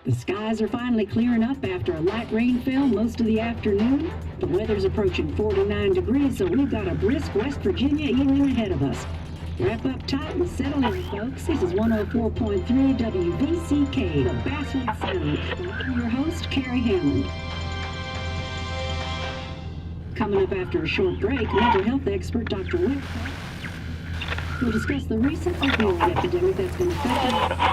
The skies are finally clearing up after a light rainfall most of the afternoon. The weather's approaching 49 degrees, so we've got a brisk West Virginia evening ahead of us. Wrap up tight and settle in, folks. This is 104.3 WVCK, the Basswood Sound. I'm your host, Carrie Hammond. Coming up after a short break, mental health expert Dr. Wick will discuss the recent opioid epidemic that's been affecting...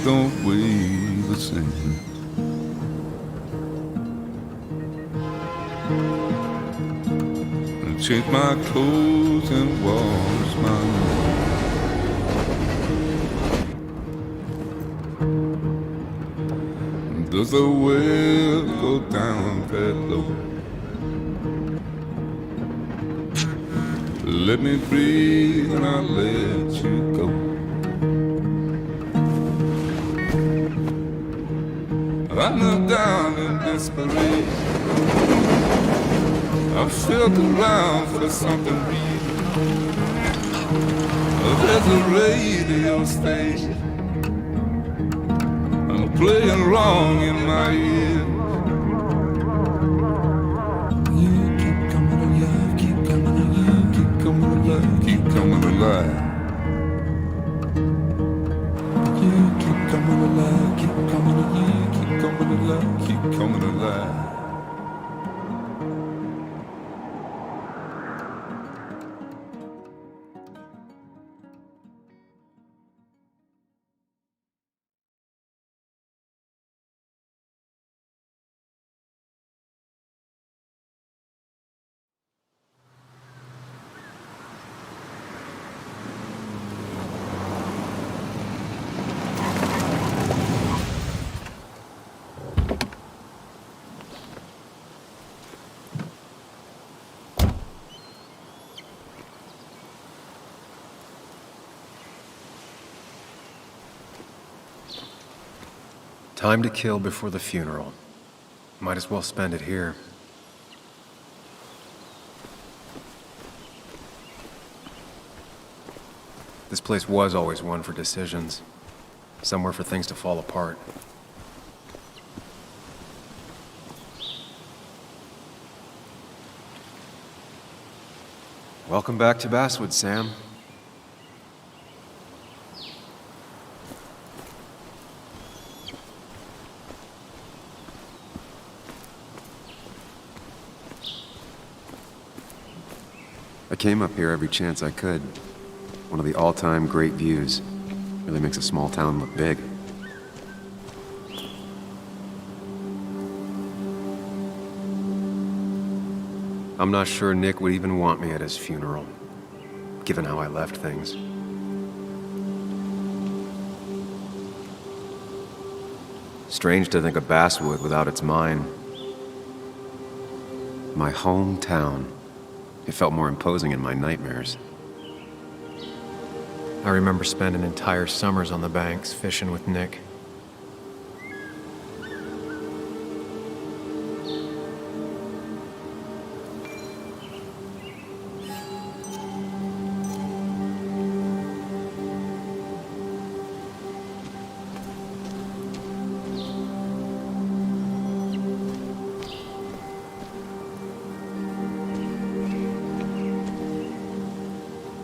Don't weigh the same. And change my clothes and wash my nose. Does the well go down that low? Let me breathe and I'll let you go. I knelt down in desperation. I felt around for something real. There's a radio station playing wrong in my ear. You keep coming alive, keep coming alive, keep coming alive, keep coming alive. You keep coming alive, keep coming alive, keep coming alive, keep coming alive. Time to kill before the funeral. Might as well spend it here. This place was always one for decisions. Somewhere for things to fall apart. Welcome back to Basswood, Sam. I came up here every chance I could. One of the all-time great views. Really makes a small town look big. I'm not sure Nick would even want me at his funeral, given how I left things. Strange to think of Basswood without its mine. My hometown. It felt more imposing in my nightmares. I remember spending entire summers on the banks fishing with Nick.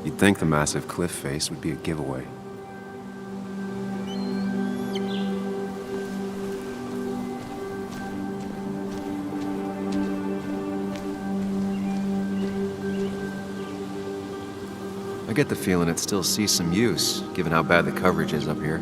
You'd think the massive cliff face would be a giveaway. I get the feeling it still sees some use, given how bad the coverage is up here.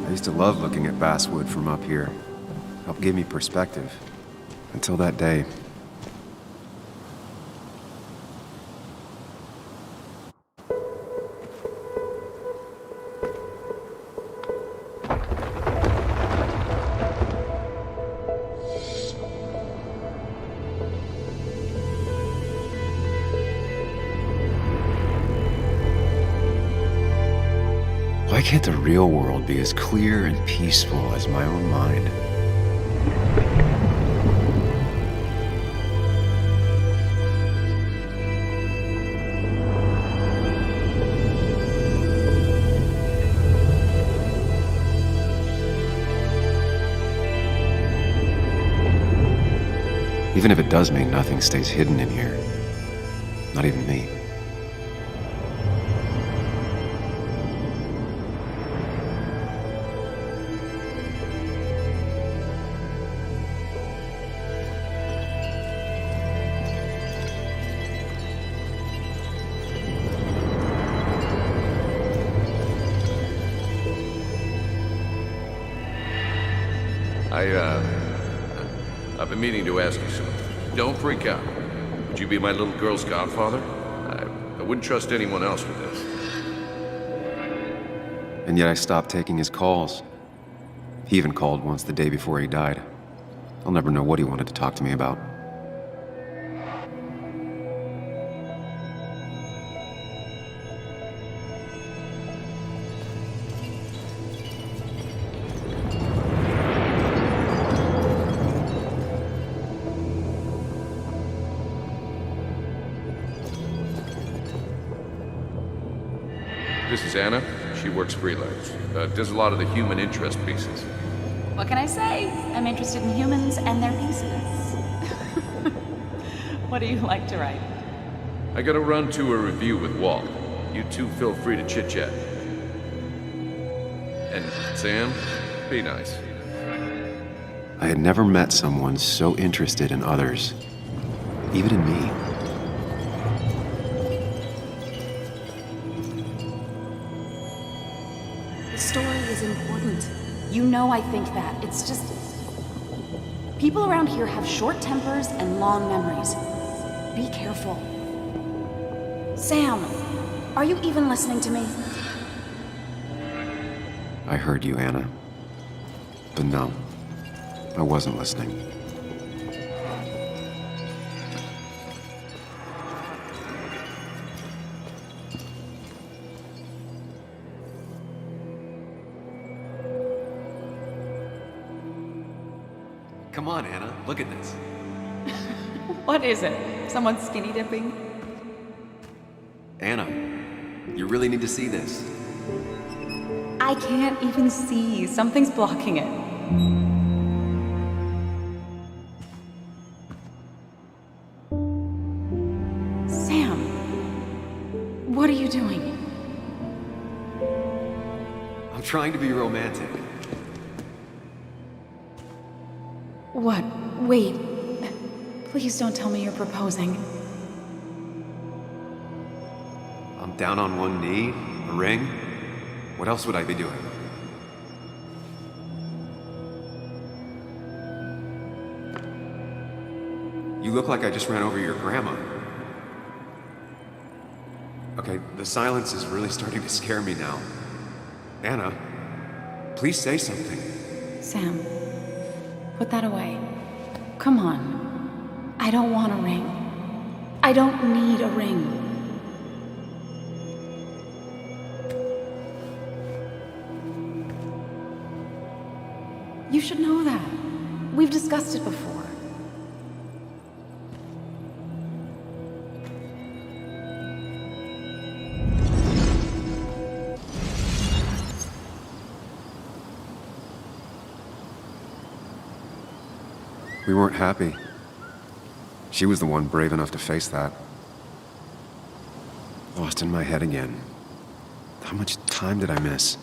I used to love looking at Basswood from up here. Helped give me perspective. Until that day. can't the real world be as clear and peaceful as my own mind? Even if it does mean nothing stays hidden in here. Not even me. I've been meaning to ask you something. Don't freak out. Would you be my little girl's godfather? I wouldn't trust anyone else with this. And yet I stopped taking his calls. He even called once the day before he died. I'll never know what he wanted to talk to me about. This is Anna. She works freelance. Does a lot of the human interest pieces. What can I say? I'm interested in humans and their pieces. What do you like to write? I gotta run to a review with Walt. You two feel free to chit-chat. And Sam, be nice. I had never met someone so interested in others, even in me. The story is important. You know I think that. It's just... people around here have short tempers and long memories. Be careful. Sam, are you even listening to me? I heard you, Anna. But no, I wasn't listening. Come on, Anna, look at this. What is it? Someone skinny dipping? Anna, you really need to see this. I can't even see. Something's blocking it. Sam, what are you doing? I'm trying to be romantic. What? Wait. Please don't tell me you're proposing. I'm down on one knee, a ring. What else would I be doing? You look like I just ran over your grandma. Okay, the silence is really starting to scare me now. Anna, please say something. Sam, put that away. Come on. I don't want a ring. I don't need a ring. You should know that. We've discussed it before. We weren't happy. She was the one brave enough to face that. Lost in my head again. How much time did I miss?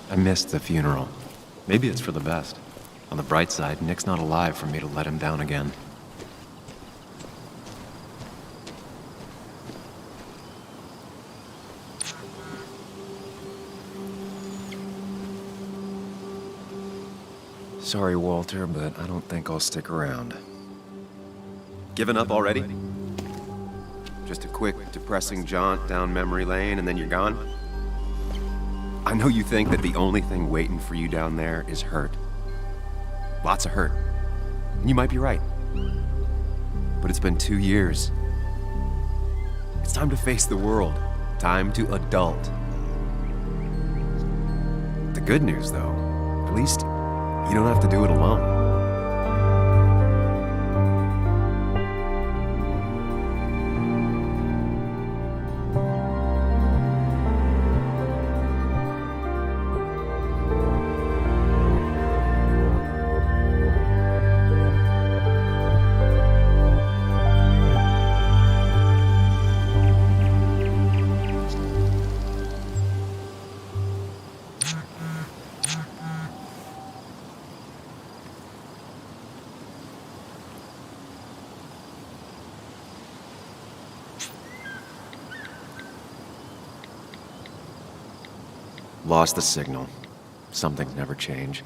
I missed the funeral. Maybe it's for the best. On the bright side, Nick's not alive for me to let him down again. Sorry, Walter, but I don't think I'll stick around. Given up already? Just a quick, depressing jaunt down memory lane and then you're gone? I know you think that the only thing waiting for you down there is hurt. Lots of hurt. And you might be right. But it's been 2 years. It's time to face the world. Time to adult. The good news, though, at least you don't have to do it alone. Lost the signal. Some things never change.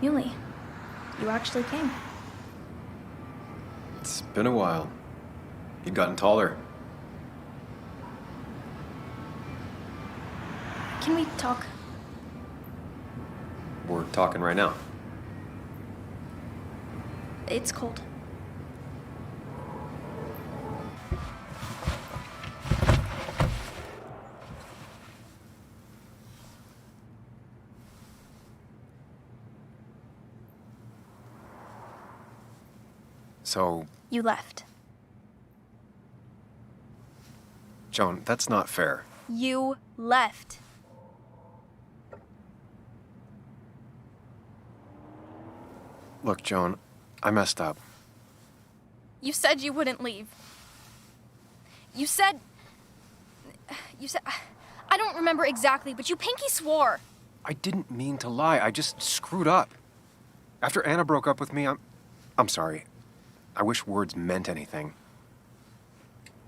Yuli, you actually came. It's been a while. You've gotten taller. Can we talk? We're talking right now. It's cold. So, You left. Joan, that's not fair. You left. Look, Joan, I messed up. You said you wouldn't leave. You said... I don't remember exactly, but you pinky swore. I didn't mean to lie. I just screwed up. After Anna broke up with me, I'm sorry. I wish words meant anything.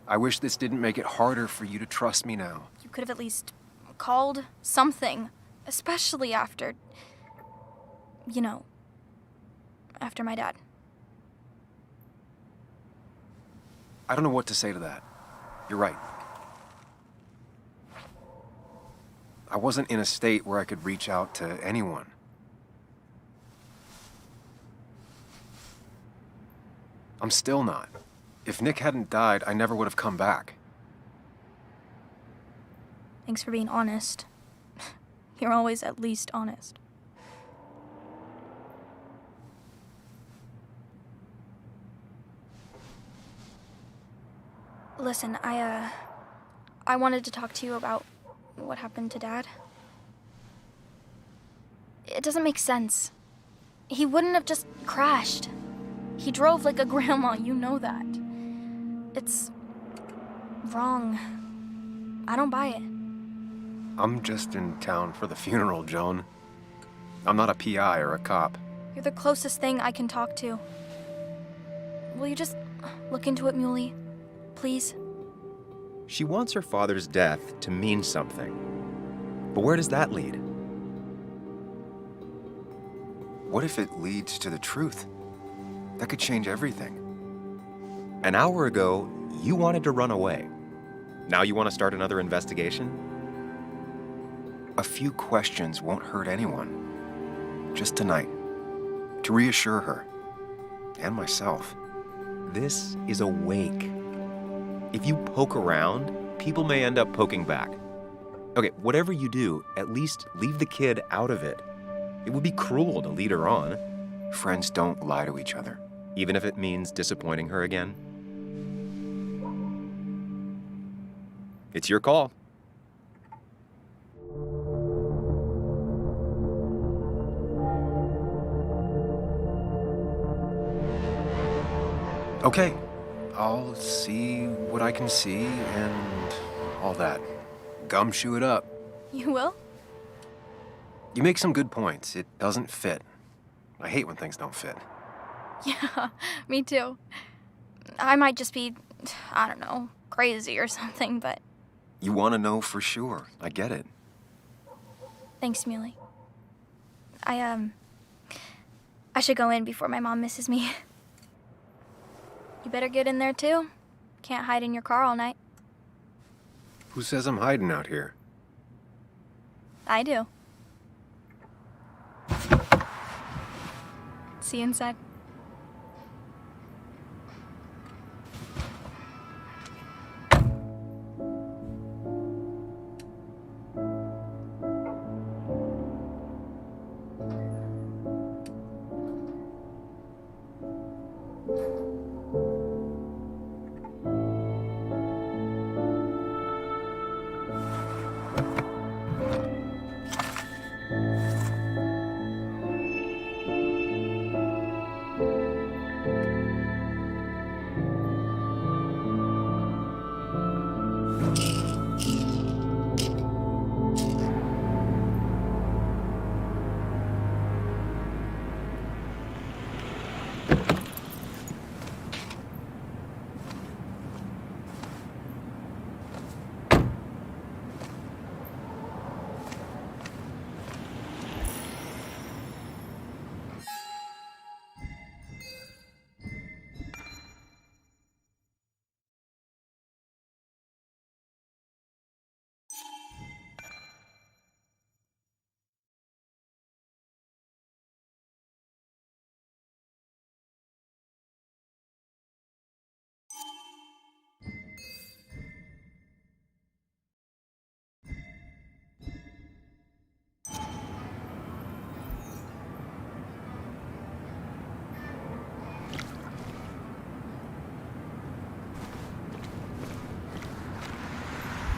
I wish this didn't make it harder for you to trust me now. You could have at least called something, especially after... you know, after my dad. I don't know what to say to that. You're right. I wasn't in a state where I could reach out to anyone. I'm still not. If Nick hadn't died, I never would have come back. Thanks for being honest. You're always at least honest. Listen, I wanted to talk to you about what happened to Dad. It doesn't make sense. He wouldn't have just crashed. He drove like a grandma, you know that. It's wrong. I don't buy it. I'm just in town for the funeral, Joan. I'm not a PI or a cop. You're the closest thing I can talk to. Will you just look into it, Muley? Please? She wants her father's death to mean something. But where does that lead? What if it leads to the truth? That could change everything. An hour ago, you wanted to run away. Now you want to start another investigation? A few questions won't hurt anyone. Just tonight. To reassure her. And myself. This is a wake. If you poke around, people may end up poking back. Okay, whatever you do, at least leave the kid out of it. It would be cruel to lead her on. Friends don't lie to each other, even if it means disappointing her again. It's your call. Okay, I'll see what I can see and all that. Gumshoe it up. You will? You make some good points. It doesn't fit. I hate when things don't fit. Yeah, me too. I might just be, I don't know, crazy or something, but You want to know for sure. I get it. thanks, Muley. I should go in before my mom misses me. You better get in there too. Can't hide in your car all night. Who says I'm hiding out here? I do. See you inside.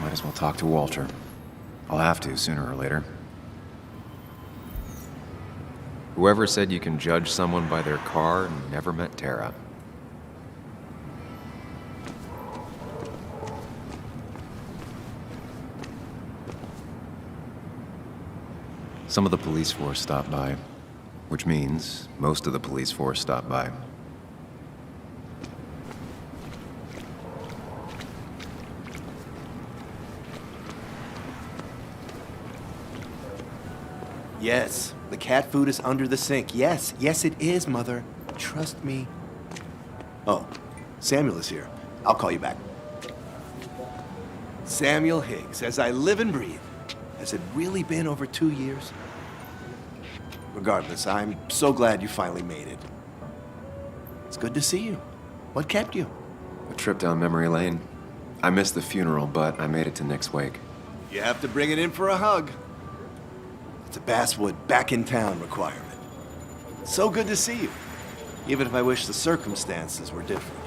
Might as well talk to Walter. I'll have to sooner or later. Whoever said you can judge someone by their car never met Tara. Some of the police force stopped by, which means most of the police force stopped by. Yes, the cat food is under the sink. Yes, yes it is, Mother. Trust me. Oh, Samuel is here. I'll call you back. Samuel Higgs, as I live and breathe. Has it really been over 2 years? Regardless, I'm so glad you finally made it. It's good to see you. What kept you? A trip down memory lane. I missed the funeral, but I made it to Nick's wake. You have to bring it in for a hug. It's a Basswood back in town requirement. So good to see you, even if I wish the circumstances were different.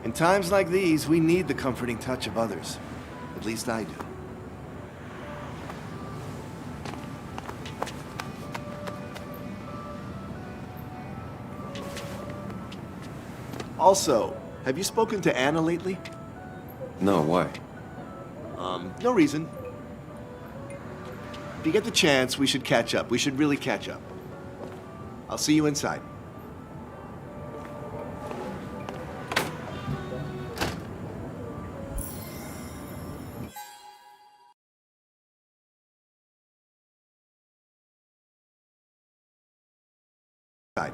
In times like these, we need the comforting touch of others. At least I do. Also, have you spoken to Anna lately? No, why? No reason. If you get the chance, we should catch up. We should really catch up. I'll see you inside. Inside.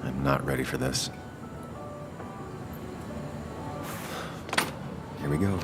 I'm not ready for this. Here we go.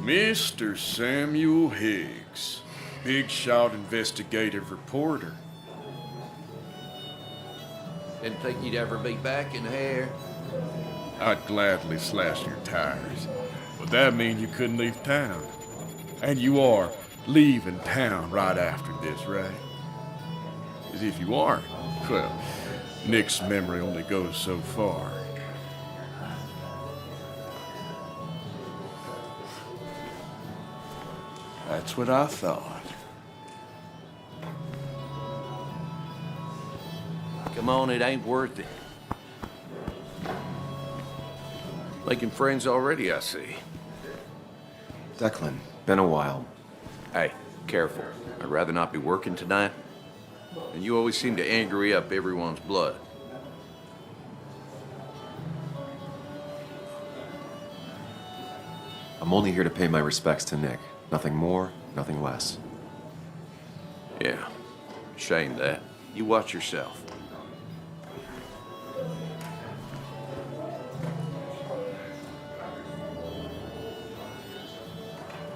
Mr. Samuel Higgs, big shot investigative reporter. Didn't think you'd ever be back in here. I'd gladly slash your tires, but that mean you couldn't leave town. And you are leaving town right after this, right? As if you aren't, well, Nick's memory only goes so far. That's what I thought. Come on, it ain't worth it. Making friends already, I see. Declan, been a while. Hey, careful. I'd rather not be working tonight. And you always seem to angry up everyone's blood. I'm only here to pay my respects to Nick. Nothing more, nothing less. Yeah, shame that. You watch yourself.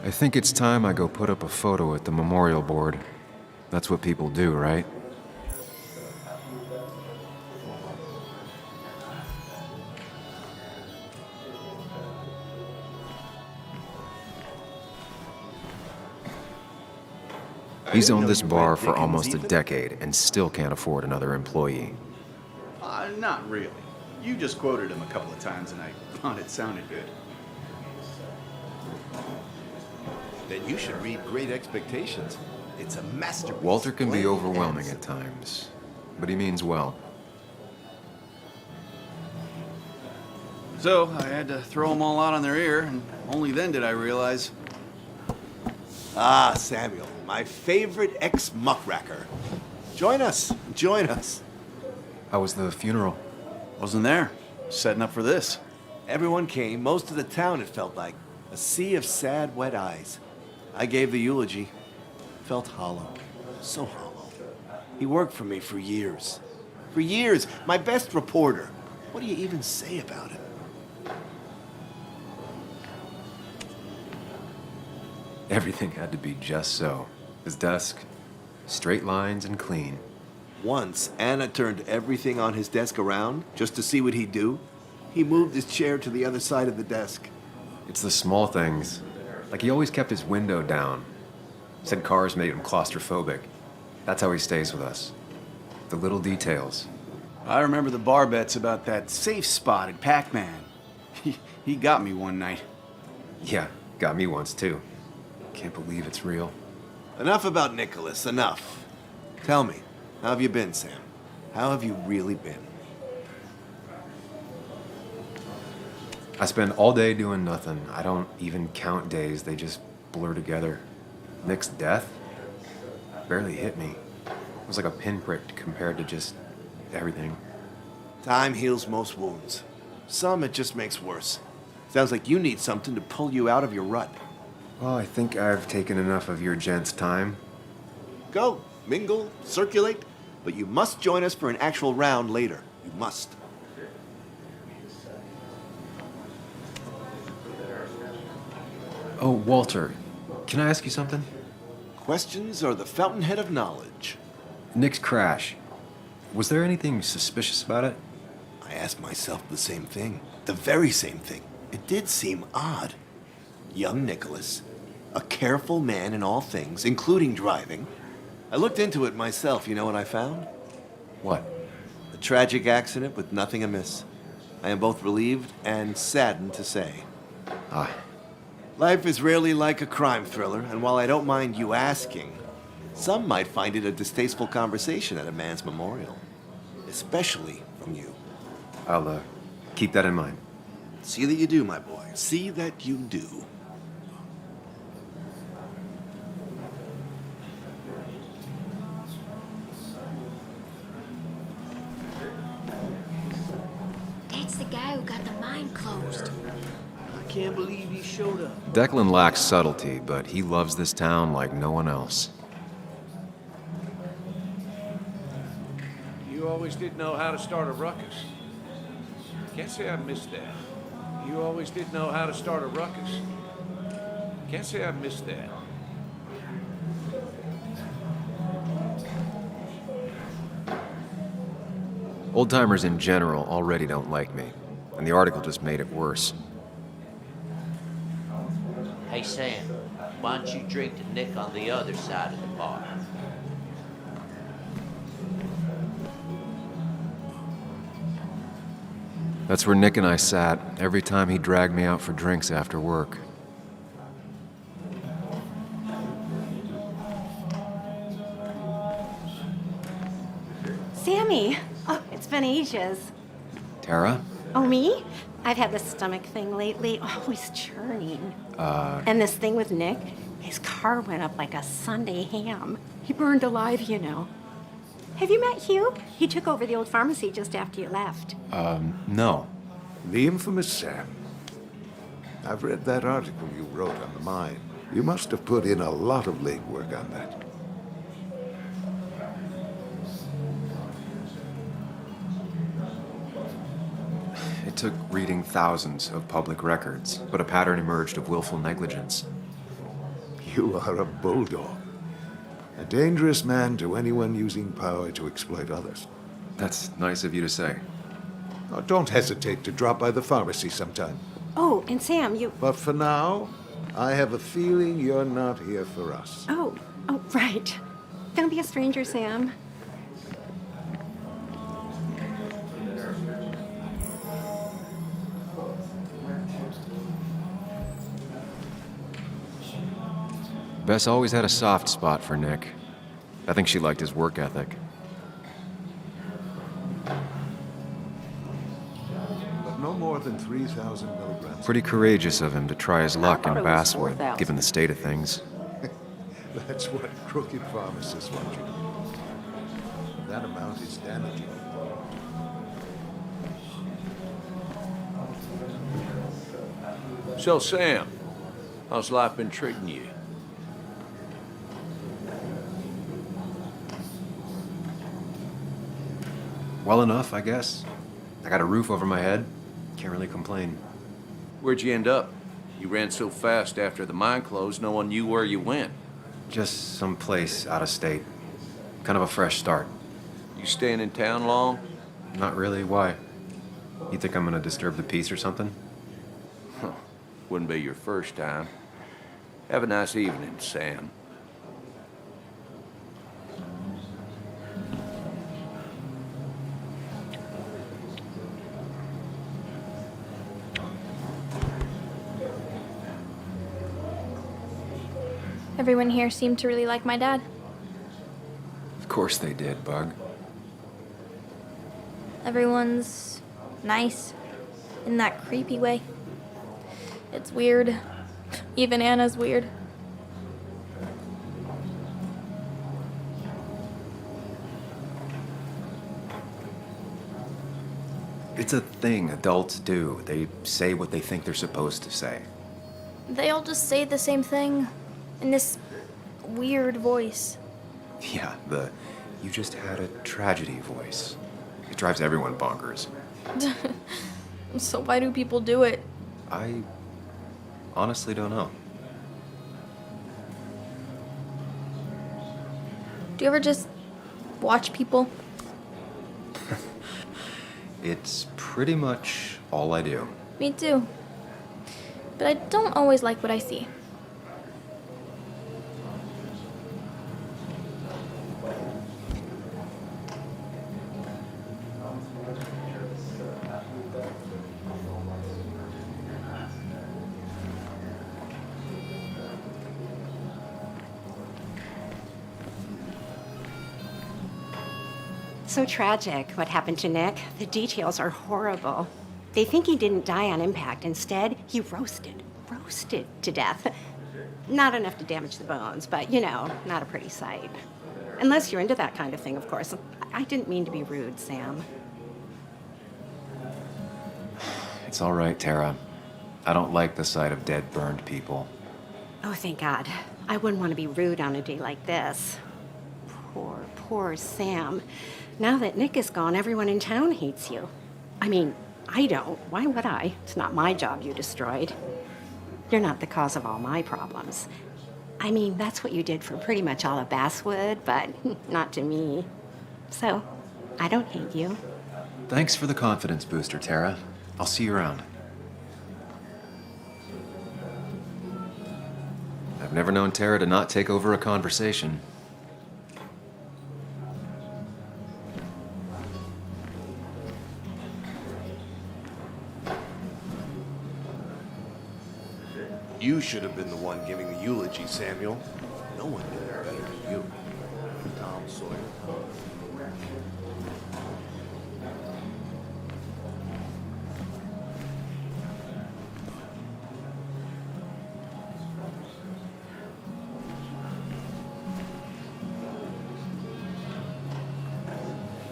I think it's time I go put up a photo at the memorial board. That's what people do, right? He's owned this bar for almost a decade and still can't afford another employee. Not really. You just quoted him a couple of times and I thought it sounded good. Then you should read Great Expectations. It's a masterpiece. Walter can be Plain overwhelming and at times, but he means well. So I had to throw them all out on their ear, and only then did I realize. Ah, Samuel, my favorite ex-muckracker. Join us. Join us. How was the funeral? Wasn't there. Setting up for this. Everyone came, most of the town, it felt like. A sea of sad, wet eyes. I gave the eulogy. Felt hollow. So hollow. He worked for me for years. For years. My best reporter. What do you even say about it? Everything had to be just so. His desk, straight lines and clean. Once, Anna turned everything on his desk around just to see what he'd do. He moved his chair to the other side of the desk. It's the small things. Like he always kept his window down. Said cars made him claustrophobic. That's how he stays with us. The little details. I remember the bar bets about that safe spot at Pac-Man. He got me one night. Yeah, got me once too. Can't believe it's real. Enough about Nicholas, enough. Tell me, how have you been, Sam? How have you really been? I spend all day doing nothing. I don't even count days, they just blur together. Nick's death barely hit me. It was like a pinprick compared to just everything. Time heals most wounds. Some it just makes worse. Sounds like you need something to pull you out of your rut. Well, I think I've taken enough of your gents' time. Go, mingle, circulate, but you must join us for an actual round later. You must. Oh, Walter, can I ask you something? Questions are the fountainhead of knowledge. Nick's crash. Was there anything suspicious about it? I asked myself the same thing. The very same thing. It did seem odd. Young Nicholas, a careful man in all things, including driving. I looked into it myself. You know what I found? What? A tragic accident with nothing amiss. I am both relieved and saddened to say. Ah, Life is rarely like a crime thriller, and while I don't mind you asking, some might find it a distasteful conversation at a man's memorial. Especially from you. I'll, keep that in mind. See that you do, my boy. See that you do. That's the guy who got the mine closed. I can't believe he showed up. Declan lacks subtlety, but he loves this town like no one else. You always did know how to start a ruckus. Can't say I missed that. You always did know how to start a ruckus. Can't say I missed that. Old-timers in general already don't like me, and the article just made it worse. Hey, Sam, why don't you drink to Nick on the other side of the bar? That's where Nick and I sat every time he dragged me out for drinks after work. Sammy! Oh, it's been ages. Tara? Oh, me? I've had this stomach thing lately, always churning. And this thing with Nick, his car went up like a Sunday ham. He burned alive, you know. Have you met Hugh? He took over the old pharmacy just after you left. No. The infamous Sam. I've read that article you wrote on the mine. You must have put in a lot of legwork on that. It took reading thousands of public records, but a pattern emerged of willful negligence. You are a bulldog. A dangerous man to anyone using power to exploit others. That's nice of you to say. Oh, don't hesitate to drop by the pharmacy sometime. Oh, and Sam, you... But for now, I have a feeling you're not here for us. Oh, right. Don't be a stranger, Sam. Bess always had a soft spot for Nick. I think she liked his work ethic. But no more than 3,000 milligrams. Pretty courageous of him to try his luck in thought it was Basswood, 4,000. given the state of things. That's what crooked pharmacists want you to do. That amount is damaging. So, Sam, how's life been treating you? Well enough, I guess. I got a roof over my head. Can't really complain. Where'd you end up? You ran so fast after the mine closed, no one knew where you went. Just someplace out of state. Kind of a fresh start. You staying in town long? Not really. Why? You think I'm gonna disturb the peace or something? Huh. Wouldn't be your first time. Have a nice evening, Sam. Everyone here seemed to really like my dad. Of course they did, Bug. Everyone's nice in that creepy way. It's weird. Even Anna's weird. It's a thing adults do. They say what they think they're supposed to say. They all just say the same thing in this weird voice. Yeah, you just had a tragedy voice. It drives everyone bonkers. So why do people do it? I honestly don't know. Do you ever just watch people? It's pretty much all I do. Me too. But I don't always like what I see. So tragic what happened to Nick. The details are horrible. They think he didn't die on impact. Instead, he roasted to death. Not enough to damage the bones, but you know, not a pretty sight. Unless you're into that kind of thing, of course. I didn't mean to be rude, Sam. It's all right, Tara. I don't like the sight of dead, burned people. Oh, thank God. I wouldn't want to be rude on a day like this. Poor Sam. Now that Nick is gone, everyone in town hates you. I mean, I don't. Why would I? It's not my job you destroyed. You're not the cause of all my problems. I mean, that's what you did for pretty much all of Basswood, but not to me. So, I don't hate you. Thanks for the confidence booster, Tara. I'll see you around. I've never known Tara to not take over a conversation. You should have been the one giving the eulogy, Samuel. No one did it better than you. Tom Sawyer.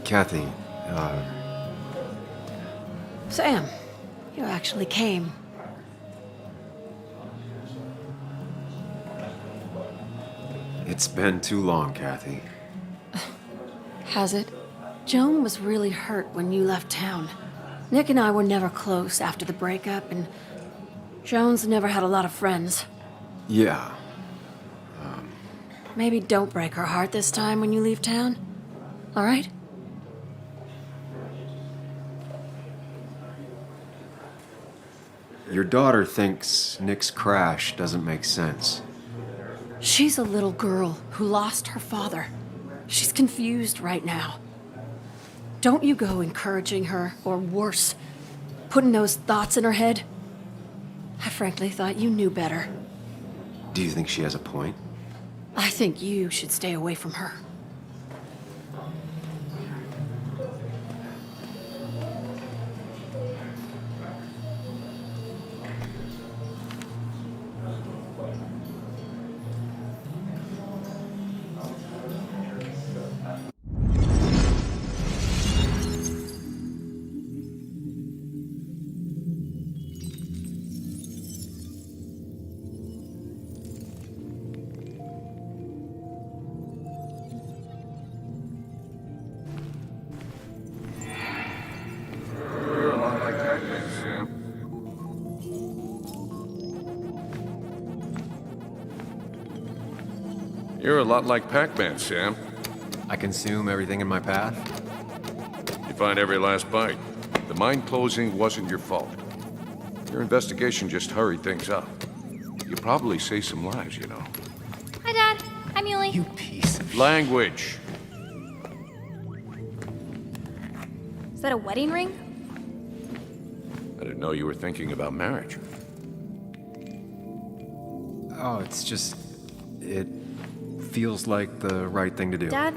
Kathy, Sam, you actually came. it's been too long, Kathy. Has it? Joan was really hurt when you left town. Nick and I were never close after the breakup, and Joan's never had a lot of friends. Yeah. Maybe don't break her heart this time when you leave town. All right? Your daughter thinks Nick's crash doesn't make sense. She's a little girl who lost her father. She's confused right now. Don't you go encouraging her, or worse, putting those thoughts in her head. I frankly thought you knew better. Do you think she has a point? I think you should stay away from her. You're a lot like Pac-Man, Sam. I consume everything in my path? You find every last bite. The mine closing wasn't your fault. Your investigation just hurried things up. You probably saved some lives, you know. Hi, Dad. Hi, Muley. You piece of Language. Is that a wedding ring? I didn't know you were thinking about marriage. Oh, it's just... it feels like the right thing to do. Dad,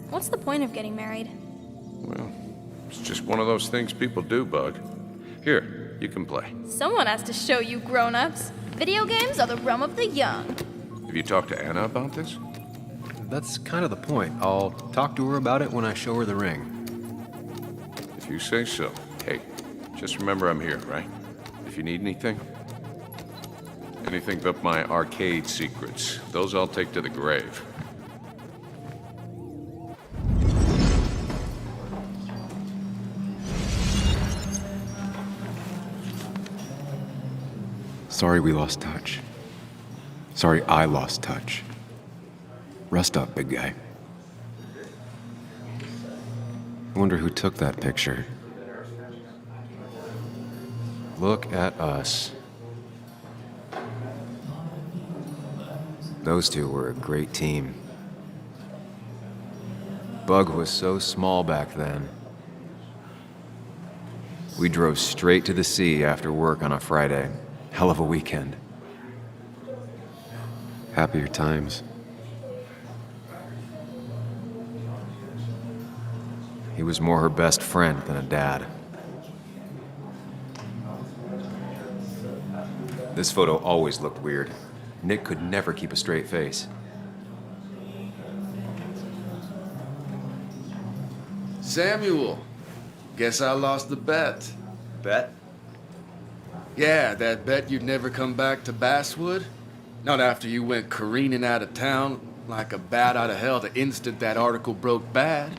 what's the point of getting married? Well, it's just one of those things people do, Bug. Here, you can play. Someone has to show you grown-ups. Video games are the realm of the young. Have you talked to Anna about this? That's kind of the point. I'll talk to her about it when I show her the ring. If you say so. Hey, just remember I'm here, right? If you need anything. Anything but my arcade secrets. Those I'll take to the grave. Sorry we lost touch. Sorry I lost touch. Rest up, big guy. I wonder who took that picture. Look at us. Those two were a great team. Bug was so small back then. We drove straight to the sea after work on a Friday. Hell of a weekend. Happier times. He was more her best friend than a dad. This photo always looked weird. Nick could never keep a straight face. Samuel, guess I lost the bet. Bet? Yeah, that bet you'd never come back to Basswood. Not after you went careening out of town like a bat out of hell the instant that article broke bad.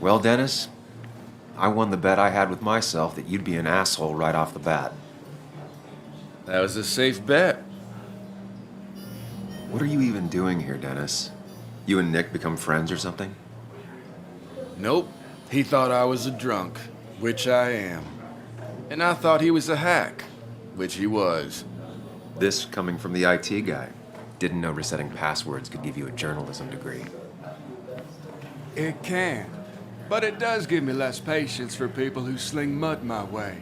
Well, Dennis, I won the bet I had with myself that you'd be an asshole right off the bat. That was a safe bet. What are you even doing here, Dennis? You and Nick become friends or something? Nope. He thought I was a drunk, which I am. And I thought he was a hack, which he was. This coming from the IT guy. Didn't know resetting passwords could give you a journalism degree. It can. But it does give me less patience for people who sling mud my way.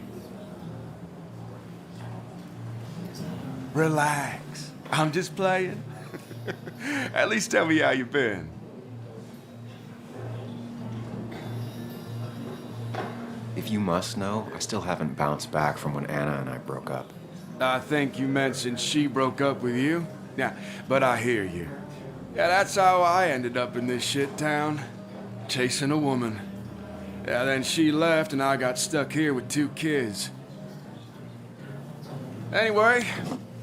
Relax. I'm just playing. At least tell me how you been. If you must know, I still haven't bounced back from when Anna and I broke up. I think you mentioned she broke up with you. Yeah, but I hear you. Yeah, that's how I ended up in this shit town. Chasing a woman. Yeah, then she left and I got stuck here with 2 kids. Anyway,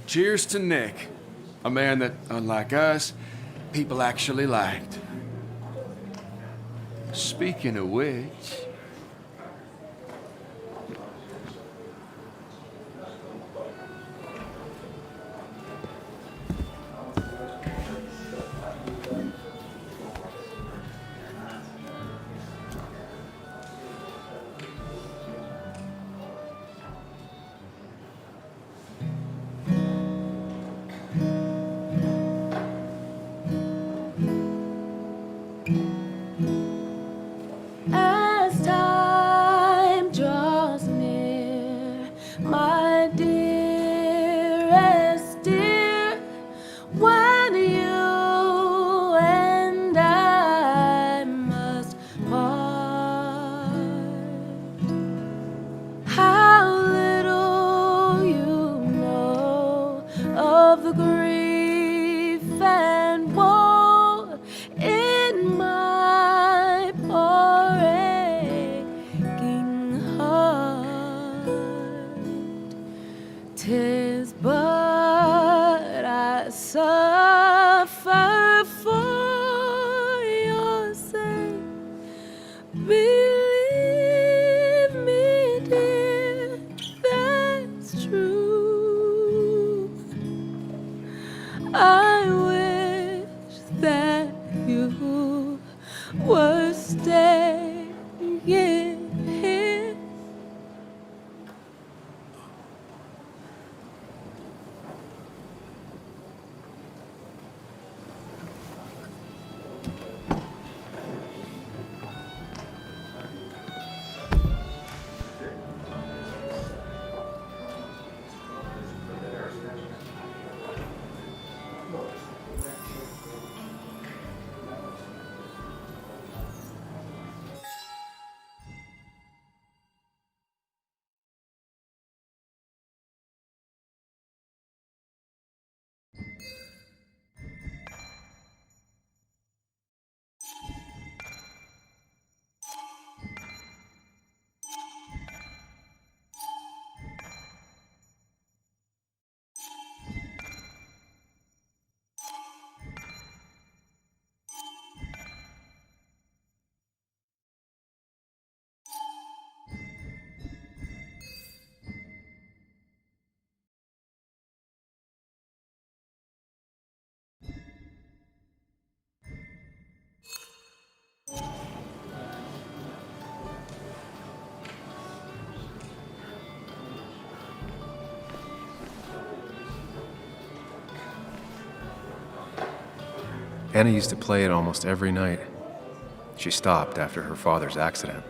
cheers to Nick. A man that, unlike us, people actually liked. Speaking of which... As time draws near, my dearest dear, when you and I must part, how little you know of the grief and woe in my poor aching heart. 'Tis but I suffer for your sake. Believe me, dear, that's true. I wish that you were staying here. Anna used to play it almost every night. She stopped after her father's accident.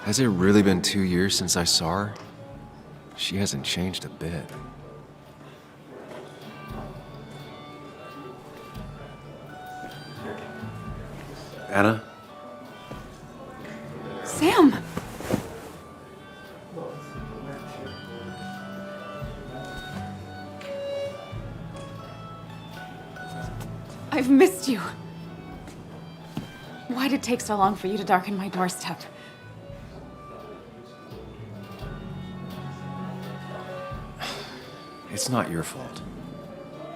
Has it really been 2 years since I saw her? She hasn't changed a bit. Anna? Sam! I've missed you. Why'd it take so long for you to darken my doorstep? It's not your fault.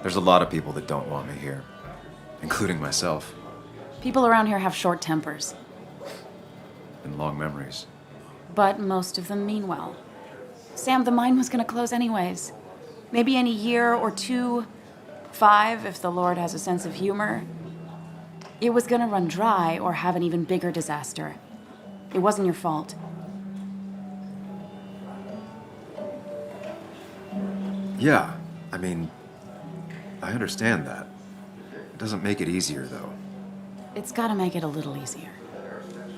There's a lot of people that don't want me here, including myself, People around here have short tempers, and long memories. but most of them mean well. Sam, the mine was gonna close anyways. Maybe in a year or 2, 5, if the Lord has a sense of humor. It was gonna run dry or have an even bigger disaster. It wasn't your fault. Yeah, I mean, I understand that. It doesn't make it easier, though. It's gotta make it a little easier.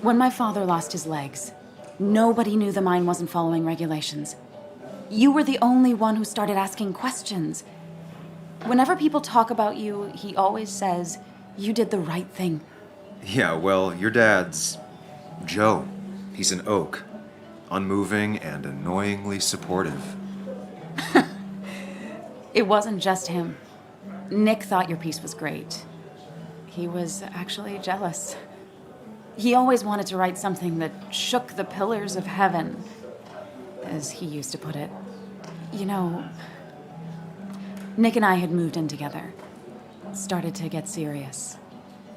When my father lost his legs, nobody knew the mine wasn't following regulations. You were the only one who started asking questions. Whenever people talk about you, he always says, you did the right thing. Yeah, well, your dad's Joe. He's an oak. Unmoving and annoyingly supportive. It wasn't just him. Nick thought your piece was great. He was actually jealous. He always wanted to write something that shook the pillars of heaven, as he used to put it. You know, Nick and I had moved in together. Started to get serious.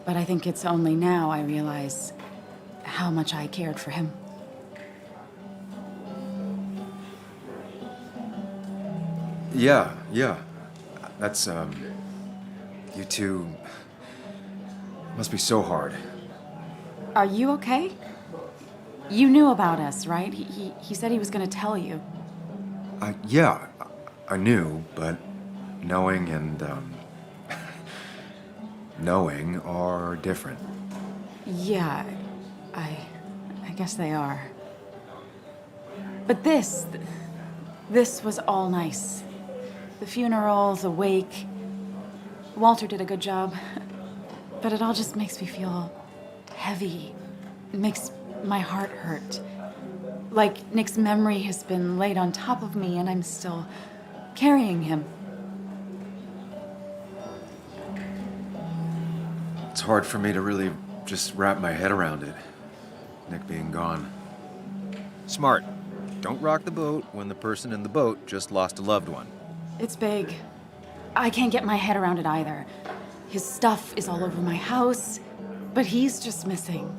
But I think it's only now I realize how much I cared for him. Yeah. That's, you two must be so hard. Are you okay? You knew about us, right? He said he was gonna tell you. Yeah, I knew, but knowing and, knowing are different. Yeah, I guess they are. But this was all nice. The funeral, the wake. Walter did a good job. But it all just makes me feel heavy. It makes my heart hurt. Like Nick's memory has been laid on top of me and I'm still carrying him. It's hard for me to really just wrap my head around it, Nick being gone. Smart. Don't rock the boat when the person in the boat just lost a loved one. It's big. I can't get my head around it either. His stuff is all over my house, but he's just missing.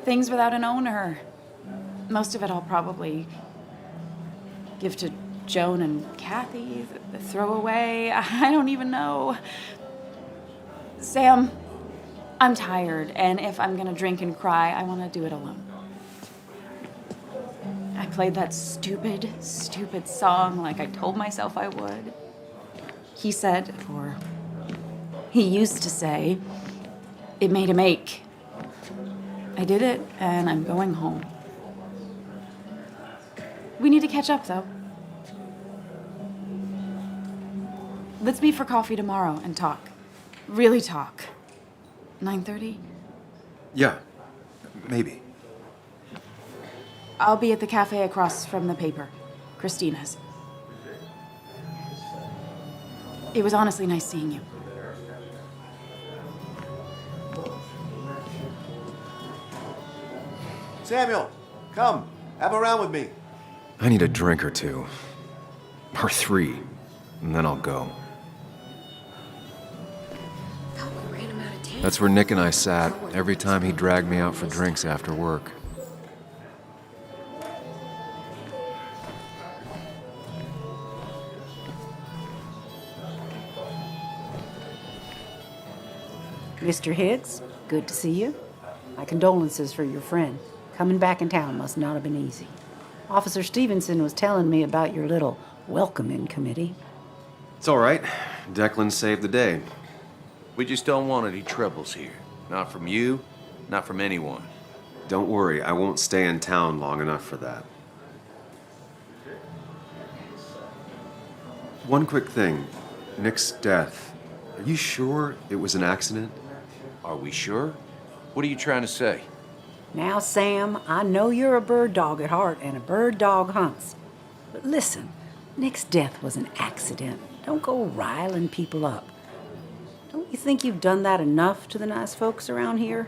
Things without an owner. Most of it I'll probably give to Joan and Kathy, throw away. I don't even know. Sam, I'm tired, and if I'm gonna drink and cry, I wanna do it alone. I played that stupid song like I told myself I would. He said, or he used to say, it made him ache. I did it, and I'm going home. We need to catch up, though. Let's meet for coffee tomorrow and talk. Really talk. 9:30? Yeah, maybe. I'll be at the cafe across from the paper. Christina's. It was honestly nice seeing you. Samuel, come. Have a round with me. I need a drink or two. Or 3, and then I'll go. Thought we ran him out of town. That's where Nick and I sat every time he dragged me out for drinks after work. Mr. Higgs, good to see you. My condolences for your friend. Coming back in town must not have been easy. Officer Stevenson was telling me about your little welcoming committee. It's all right. Declan saved the day. We just don't want any troubles here. Not from you, not from anyone. Don't worry, I won't stay in town long enough for that. One quick thing. Nick's death. Are you sure it was an accident? Are we sure? What are you trying to say? Now, Sam, I know you're a bird dog at heart and a bird dog hunts. But listen, Nick's death was an accident. Don't go riling people up. Don't you think you've done that enough to the nice folks around here?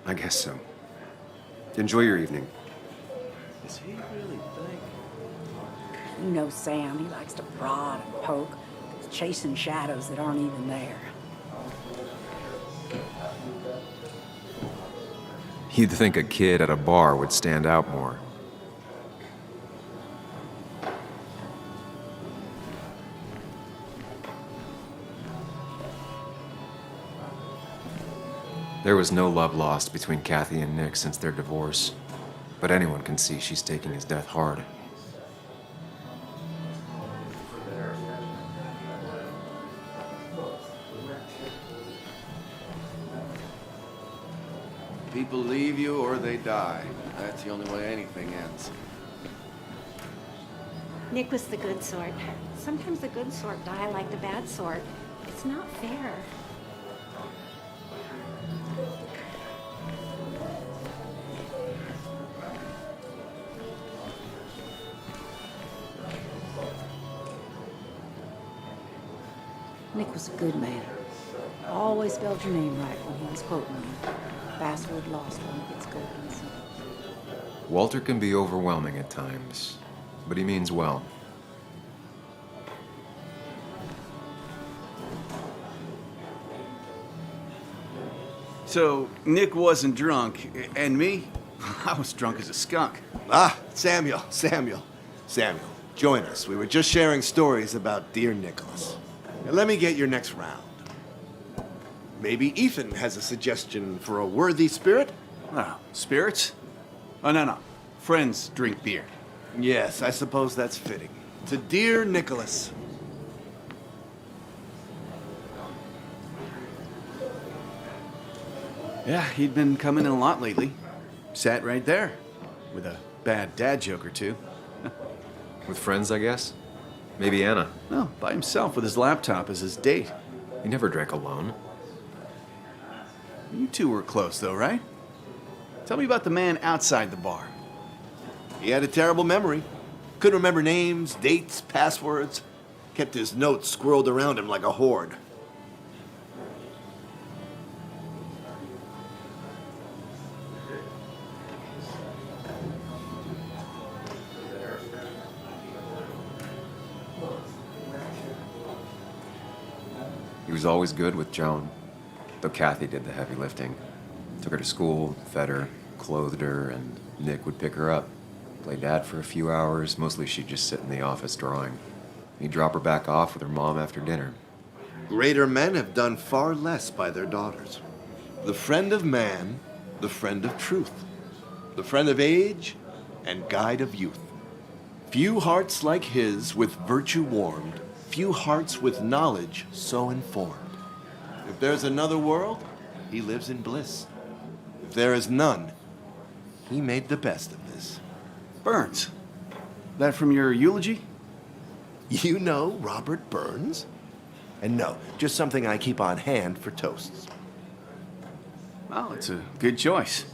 I guess so. Enjoy your evening. Does he really think? You know Sam, he likes to prod and poke. He's chasing shadows that aren't even there. You'd think a kid at a bar would stand out more. There was no love lost between Kathy and Nick since their divorce, but anyone can see she's taking his death hard. People leave you or they die. That's the only way anything ends. Nick was the good sort. Sometimes the good sort die like the bad sort. It's not fair. Nick was a good man. Always spelled your name right when he was quoting you. Password lost when it gets cold inside. Walter can be overwhelming at times, but he means well. So, Nick wasn't drunk, and me? I was drunk as a skunk. Ah, Samuel. Join us. We were just sharing stories about dear Nicholas. Now, let me get your next round. Maybe Ethan has a suggestion for a worthy spirit? Oh, spirits? Oh, no. Friends drink beer. Yes, I suppose that's fitting. To dear Nicholas. Yeah, he'd been coming in a lot lately. Sat right there, with a bad dad joke or two. With friends, I guess? Maybe Anna. No, by himself with his laptop as his date. He never drank alone. You two were close, though, right? Tell me about the man outside the bar. He had a terrible memory. Couldn't remember names, dates, passwords. Kept his notes squirreled around him like a hoard. He was always good with Joan, though Kathy did the heavy lifting. Took her to school, fed her, clothed her, and Nick would pick her up. Play dad for a few hours. Mostly she'd just sit in the office drawing. He'd drop her back off with her mom after dinner. Greater men have done far less by their daughters. The friend of man, the friend of truth. The friend of age, and guide of youth. Few hearts like his with virtue warmed, few hearts with knowledge so informed. If there's another world, he lives in bliss. If there is none, he made the best of this. Burns. That from your eulogy? You know Robert Burns? And no, just something I keep on hand for toasts. Well, it's a good choice.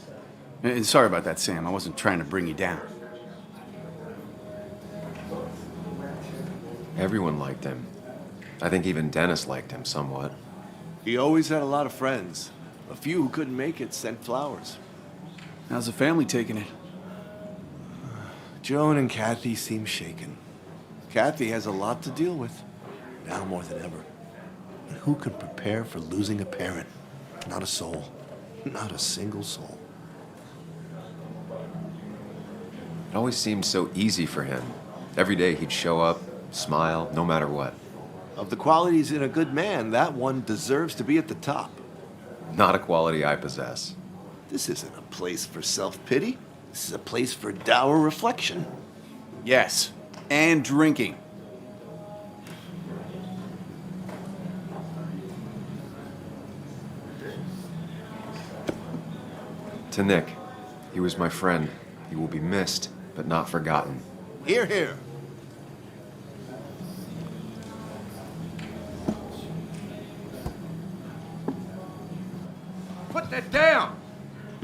And sorry about that, Sam. I wasn't trying to bring you down. Everyone liked him. I think even Dennis liked him somewhat. He always had a lot of friends. A few who couldn't make it sent flowers. How's the family taking it? Joan and Kathy seem shaken. Kathy has a lot to deal with, now more than ever. And who can prepare for losing a parent? Not a soul. Not a single soul. It always seemed so easy for him. Every day he'd show up, smile, no matter what. Of the qualities in a good man, that one deserves to be at the top. Not a quality I possess. This isn't a place for self-pity. This is a place for dour reflection. Yes, and drinking. To Nick, he was my friend. He will be missed, but not forgotten. Hear, hear. Put that down!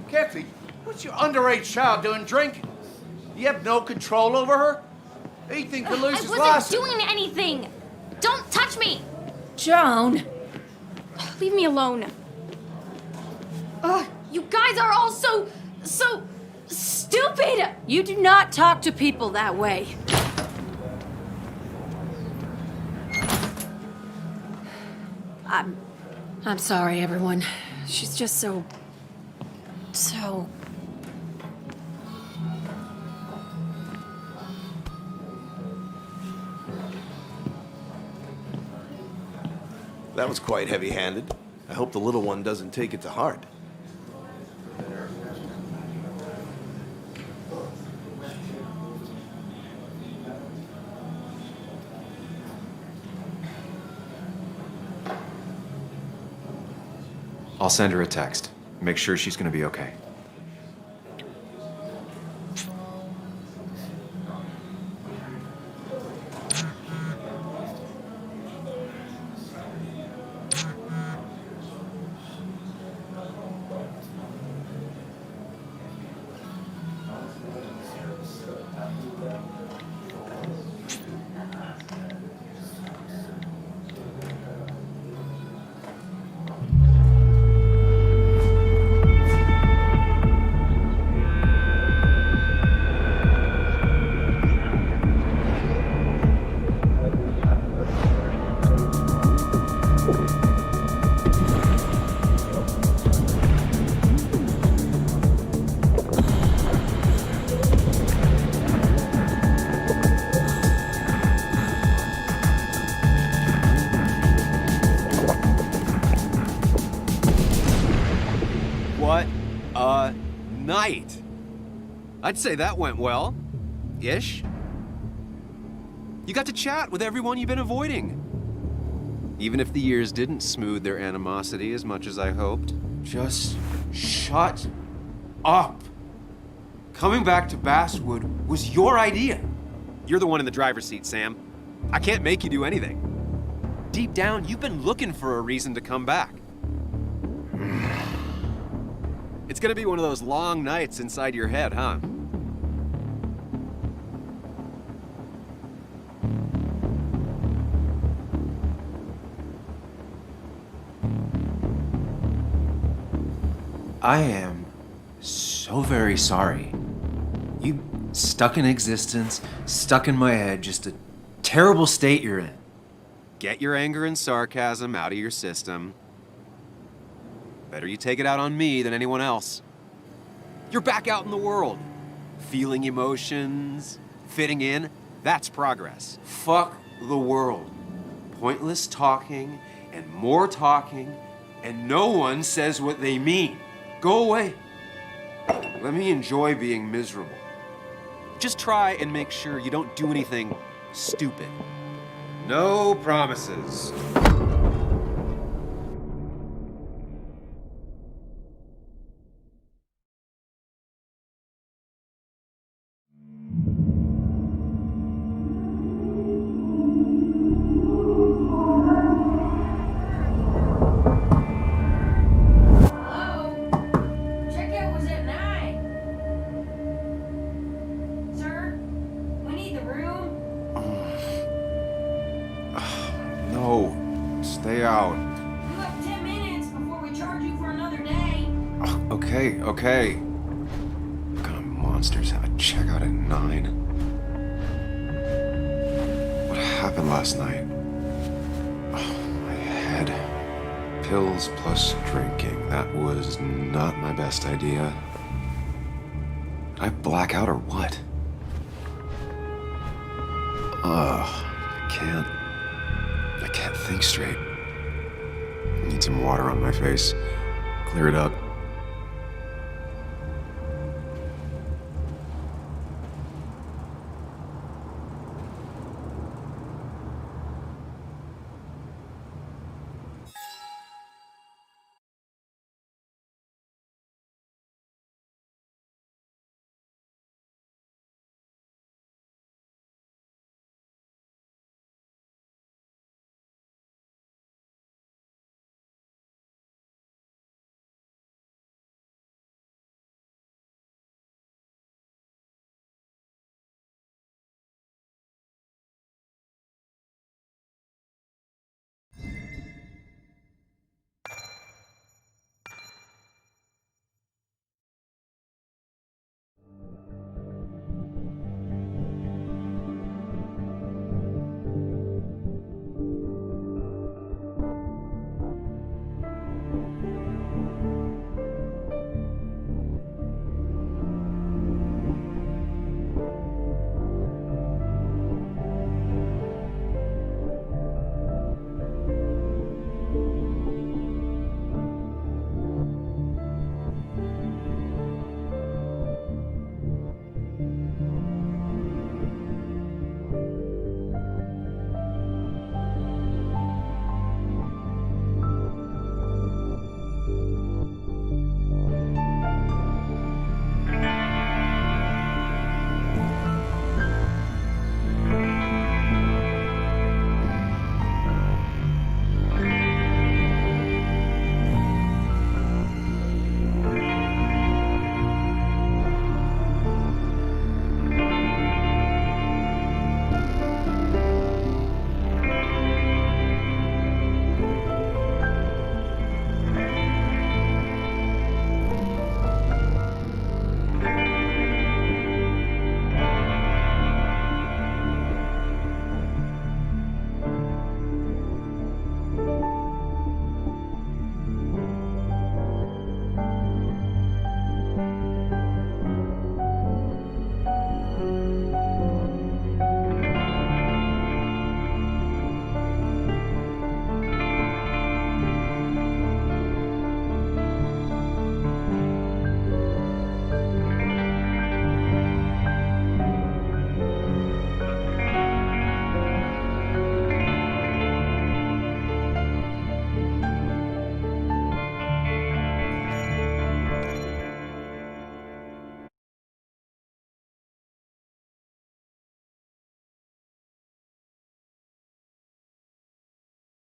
Kathy, what's your underage child doing drinking? You have no control over her? Ethan could lose I his wasn't license. doing anything! Don't touch me! Joan! Leave me alone. Ugh, you guys are all so stupid! You do not talk to people that way. I'm sorry, everyone. She's just so... That was quite heavy-handed. I hope the little one doesn't take it to heart. I'll send her a text. Make sure she's gonna be okay. What a night! I'd say that went well. Ish. You got to chat with everyone you've been avoiding. Even if the years didn't smooth their animosity as much as I hoped. Just shut up. Coming back to Basswood was your idea. You're the one in the driver's seat, Sam. I can't make you do anything. Deep down, you've been looking for a reason to come back. It's gonna be one of those long nights inside your head, huh? I am so very sorry. You stuck in existence, stuck in my head, just a terrible state you're in. Get your anger and sarcasm out of your system. Better you take it out on me than anyone else. You're back out in the world. Feeling emotions, fitting in, that's progress. Fuck the world. Pointless talking and more talking, and no one says what they mean. Go away. Let me enjoy being miserable. Just try and make sure you don't do anything stupid. No promises. Stay out. You have 10 minutes before we charge you for another day. Okay. What kind of monsters have a checkout at 9? What happened last night? Oh, my head. pills plus drinking. That was not my best idea. Did I black out or what? Ugh, I can't think straight. I need some water on my face. Clear it up.